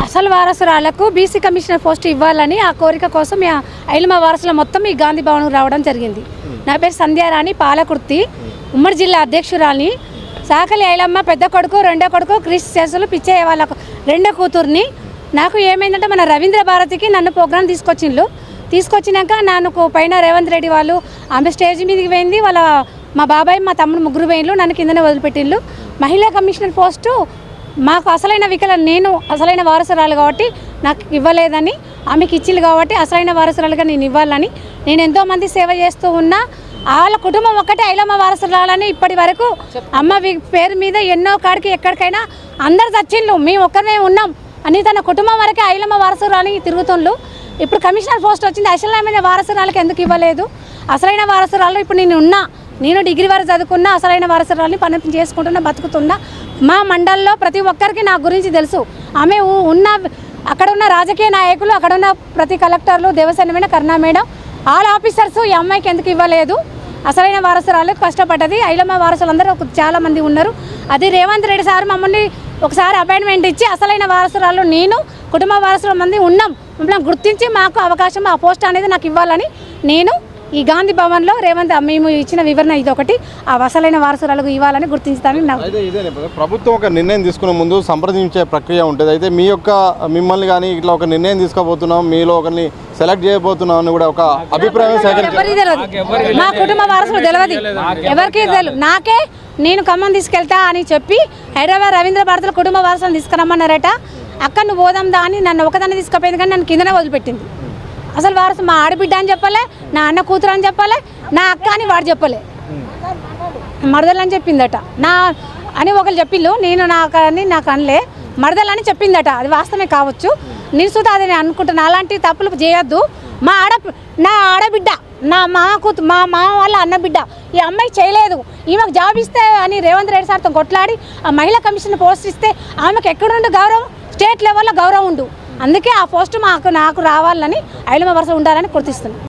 అసలు వారసురాలకు BC commissioner post ఇవ్వాలని ఆ కోరిక కోసం ఐలమ్మ వారసుల మొత్తం ఈ గాంధీ భవన్ రావడం జరిగింది. నా పేరు సంధ్యారాణి పాలకుర్తి, ఉమ్మడి జిల్లా అధ్యక్షురాలిని. సాకలి ఐలమ్మ పెద్ద కొడుకు రెండో కొడుకు క్రిస్ చేసులు పిచ్చయ్య వాళ్ళకు రెండో కూతుర్ని. నాకు ఏమైందంటే మన రవీంద్ర భారతికి నన్ను ప్రోగ్రాం తీసుకొచ్చినాక నాకు పైన రేవంత్ రెడ్డి వాళ్ళు ఆమె స్టేజ్ మీదకి పోయింది, వాళ్ళ మా బాబాయ్ మా తమ్ముడు ముగ్గురు పోయిన్లు, నన్ను కిందనే వదిలిపెట్టిండ్రు. మహిళా కమిషనర్ పోస్టు మాకు అసలైన నేను అసలైన వారసురాలు కాబట్టి నాకు ఇవ్వలేదని ఆమెకి ఇచ్చింది కాబట్టి అసలైన వారసురాలుగా నేను ఇవ్వాలని నేను ఎంతోమంది సేవ చేస్తూ ఉన్నా. వాళ్ళ కుటుంబం ఒక్కటే ఐలమ్మ వారసురాలని ఇప్పటి వరకు అమ్మ పేరు మీద ఎన్నో కాడికి ఎక్కడికైనా అందరు చచ్చిండ్రు, మేము ఒక్కరిమే ఉన్నాం అని తన కుటుంబం వరకే ఐలమ్మ వారసురాలని తిరుగుతుండ్రు. ఇప్పుడు కమిషనర్ పోస్ట్ వచ్చింది, అసలైన వారసురాలకు ఎందుకు ఇవ్వలేదు? అసలైన వారసురాలు ఇప్పుడు నేను డిగ్రీ వరకు చదువుకున్నా, అసలైన వారసురాలని పని చేసుకుంటున్నా, బతుకుతున్నా. మా మండల్లో ప్రతి ఒక్కరికి నా గురించి తెలుసు. ఆమె అక్కడ ఉన్న రాజకీయ నాయకులు, అక్కడ ఉన్న ప్రతి కలెక్టర్లు, దేవసేన మేడం, కరుణా మేడం, ఆల్ ఆఫీసర్స్ ఈ అమ్మాయికి ఎందుకు ఇవ్వలేదు? అసలైన వారసురాలకు కష్టపడ్డది. ఐలమ్మ వారసులందరూ చాలామంది ఉన్నారు. అది రేవంత్ రెడ్డి సార్ మమ్మల్ని ఒకసారి అపాయింట్మెంట్ ఇచ్చి అసలైన వారసురాలు నేను కుటుంబ వారసుల మంది ఉన్నాం, మమ్మల్ని గుర్తించి మాకు అవకాశం ఆ పోస్ట్ అనేది నాకు ఇవ్వాలని నేను ఈ గాంధీ భవన్లో రేవంత్ మేము ఇచ్చిన వివరణ ఇదొకటి, ఆ అసలైన వారసురాలకు ఇవ్వాలని గుర్తించుతానని నాకు. ప్రభుత్వం ఒక నిర్ణయం తీసుకునే ముందు సంప్రదించే ప్రక్రియ ఉంటుంది. అయితే మిమ్మల్ని కానీ ఇట్లా ఒక నిర్ణయం తీసుకోబోతున్నాం, మీలో ఒకరిని సెలెక్ట్ చేయబోతున్నాం అని కూడా ఒక అభిప్రాయం తెలియదు. మా కుటుంబ వారసులు తెలియదు, ఎవరికి తెలియదు. నాకే నేను ఖమ్మం తీసుకెళ్తా అని చెప్పి హైదరాబాద్ రవీంద్ర భారతుల కుటుంబ వారసులను తీసుకురమ్మన్నారట. అక్కడ నువ్వు పోదాందా అని నన్ను ఒకదాన్ని తీసుకుపోయింది, కానీ నన్ను కిందనే వదిలిపెట్టింది. అసలు వారసు మా ఆడబిడ్డ అని చెప్పలే, నా అన్న కూతురు అని చెప్పలే, నా అక్క అని వాడు చెప్పలే, మరదలు అని చెప్పిందట. అని ఒకరు చెప్పిళ్ళు, నాకు అనలే, మరదలని చెప్పిందట. అది వాస్తవమే కావచ్చు, నేను సుతా అది అనుకుంటున్నా. అలాంటి తప్పులు చేయొద్దు. నా ఆడబిడ్డ, మా మామ వాళ్ళ అన్న బిడ్డ ఈ అమ్మాయి చేయలేదు, ఈమెకు జాబ్ ఇస్తే అని రేవంత్ రెడ్డి సార్తో కొట్లాడి ఆ మహిళా కమిషన్ పోస్ట్ ఇస్తే ఆమెకు ఎక్కడుండు గౌరవం? స్టేట్ లెవెల్లో గౌరవం ఉండు. అందుకే ఆ పోస్ట్ నాకు రావాలని ఐలమ్మ వరుస ఉండాలని గుర్తిస్తున్నాను.